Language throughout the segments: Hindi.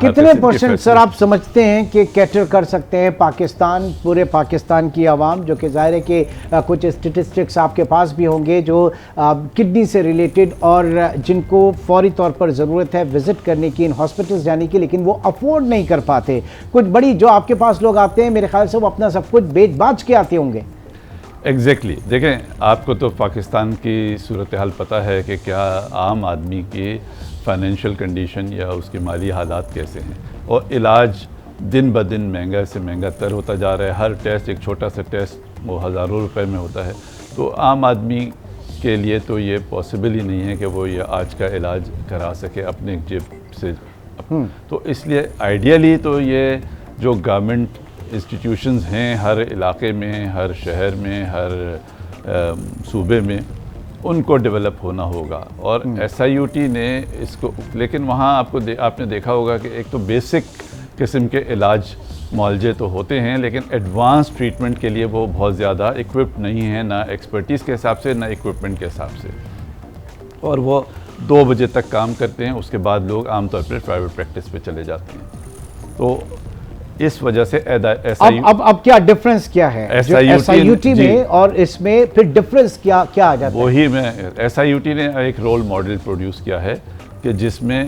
कितने परसेंट सर आप समझते हैं कि कैटर कर सकते हैं पाकिस्तान, पूरे पाकिस्तान की आवाम, जो कि ज़ाहिर है कि कुछ स्टेटिस्टिक्स आपके पास भी होंगे जो किडनी से रिलेटेड और जिनको फौरी तौर पर ज़रूरत है विज़िट करने की, इन हॉस्पिटल्स जाने की, लेकिन वो अफोर्ड नहीं कर पाते। कुछ बड़ी जो आपके पास लोग आते हैं मेरे ख्याल से वो अपना सब कुछ बेच बाच के आते होंगे। एग्जैक्टली देखें, आपको तो पाकिस्तान की सूरत हाल पता है कि क्या आम आदमी की फाइनेंशियल कंडीशन या उसके माली हालात कैसे हैं, और इलाज दिन ब दिन महंगा से महंगा तर होता जा रहा है। हर टेस्ट, एक छोटा सा टेस्ट वो हज़ारों रुपए में होता है। तो आम आदमी के लिए तो ये पॉसिबल ही नहीं है कि वो ये आज का इलाज करा सके अपने जेब से। तो इसलिए आइडियली तो ये जो गवर्नमेंट इंस्टीट्यूशंस हैं हर इलाके में, हर शहर में, हर सूबे में, उनको डेवलप होना होगा। और SIUT ने इसको, लेकिन वहाँ आपने देखा होगा कि एक तो बेसिक किस्म के इलाज मुआलजे तो होते हैं, लेकिन एडवांस ट्रीटमेंट के लिए वो बहुत ज़्यादा इक्विप्ड नहीं है, ना एक्सपर्टीज़ के हिसाब से, ना इक्विपमेंट के हिसाब से। और वो 2 बजे तक काम करते हैं, उसके बाद लोग आमतौर पर प्राइवेट प्रैक्टिस पे चले जाते हैं। तो इस वजह से अब क्या डिफरेंस क्या है SIUT में और इसमें, फिर डिफरेंस क्या आ जाता है? वही मैं, SIUT ने एक रोल मॉडल प्रोड्यूस किया है कि जिसमें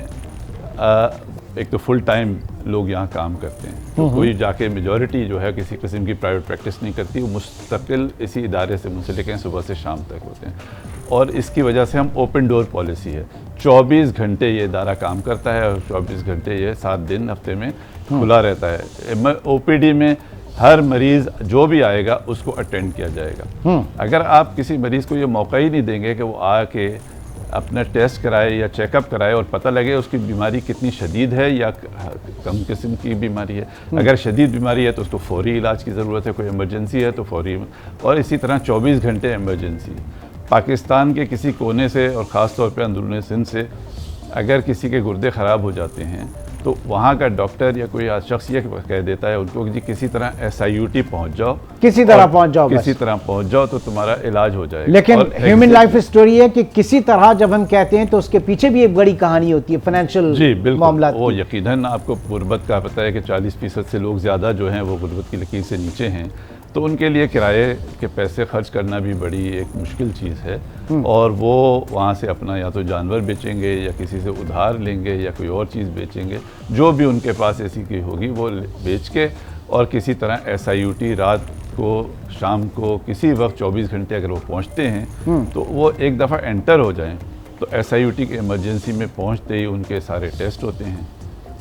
एक तो फुल टाइम लोग यहाँ काम करते हैं। तो कोई जाके मेजॉरिटी जो है किसी किस्म की प्राइवेट प्रैक्टिस नहीं करती, वो मुस्तकिल इसी इदारे से मुंसलिक हैं, सुबह से शाम तक होते हैं। और इसकी वजह से हम ओपन डोर पॉलिसी है, 24 घंटे ये इदारा काम करता है और 24 घंटे ये 7 दिन हफ्ते में खुला रहता है। OPD में हर मरीज़ जो भी आएगा उसको अटेंड किया जाएगा। अगर आप किसी मरीज़ को ये मौका ही नहीं देंगे कि वो आके अपना टेस्ट कराए या चेकअप कराए और पता लगे उसकी बीमारी कितनी शदीद है या कम किस्म की बीमारी है। अगर शदीद बीमारी है तो उसको फौरी इलाज की ज़रूरत है, कोई इमरजेंसी है तो फौरी, और इसी तरह 24 घंटे इमरजेंसी। पाकिस्तान के किसी कोने से और ख़ास तौर पे अंदरूनी सिंध से अगर किसी के गुर्दे ख़राब हो जाते हैं तो वहाँ का डॉक्टर या कोई शख्स ये कह देता है उनको कि जी किसी तरह SIUT पहुँच जाओ, किसी तरह पहुँच जाओ तो तुम्हारा इलाज हो जाएगा। लेकिन ह्यूमन लाइफ स्टोरी है कि किसी तरह जब हम कहते हैं तो उसके पीछे भी एक बड़ी कहानी होती है, फाइनेंशियल मामला। वो यकीनन आपको गुर्बत का पता है कि 40% से लोग ज़्यादा जो हैं वो गुर्बत की लकीर से नीचे हैं, तो उनके लिए किराए के पैसे खर्च करना भी बड़ी एक मुश्किल चीज़ है। और वो वहाँ से अपना या तो जानवर बेचेंगे या किसी से उधार लेंगे या कोई और चीज़ बेचेंगे, जो भी उनके पास ऐसी की होगी वो बेच के, और किसी तरह SIUT रात को, शाम को, किसी वक्त 24 घंटे अगर वो पहुँचते हैं तो वो एक दफ़ा एंटर हो जाएं तो SIUT के इमरजेंसी में पहुँचते ही उनके सारे टेस्ट होते हैं।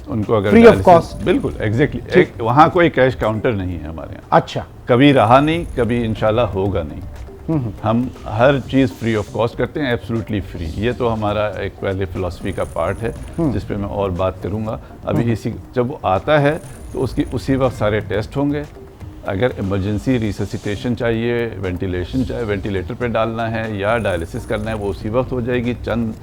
उनको अगर फ्री ऑफ कॉस्ट, बिल्कुल एग्जैक्टली, वहाँ कोई कैश काउंटर नहीं है हमारे यहाँ। अच्छा, कभी रहा नहीं, कभी इंशाल्लाह होगा नहीं। हम हर चीज़ फ्री ऑफ कॉस्ट करते हैं, एब्सोल्युटली फ्री। ये तो हमारा एक पहले फिलॉसफी का पार्ट है जिस पे मैं और बात करूँगा। अभी इसी जब वो आता है तो उसकी उसी वक्त सारे टेस्ट होंगे। अगर इमरजेंसी रिससिटेशन चाहिए, वेंटिलेशन चाहिए, वेंटिलेटर पे डालना है या डायलिसिस करना है, वो उसी वक्त हो जाएगी चंद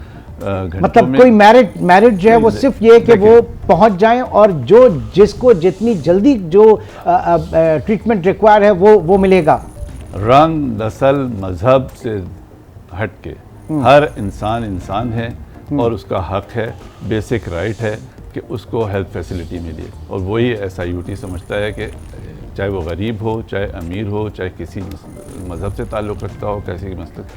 मतलब कोई मैरिट जो है वो सिर्फ ये कि वो पहुंच जाएं और जो जिसको जितनी जल्दी जो ट्रीटमेंट रिक्वायर है वो मिलेगा। रंग, नस्ल, मजहब से हट के हर इंसान है और उसका हक है, बेसिक राइट है कि उसको हेल्थ फैसिलिटी मिले। और वही SIUT समझता है कि चाहे वो गरीब हो, चाहे अमीर हो, चाहे किसी मज़हब से ताल्लुक़ रखता हो, किसी मसले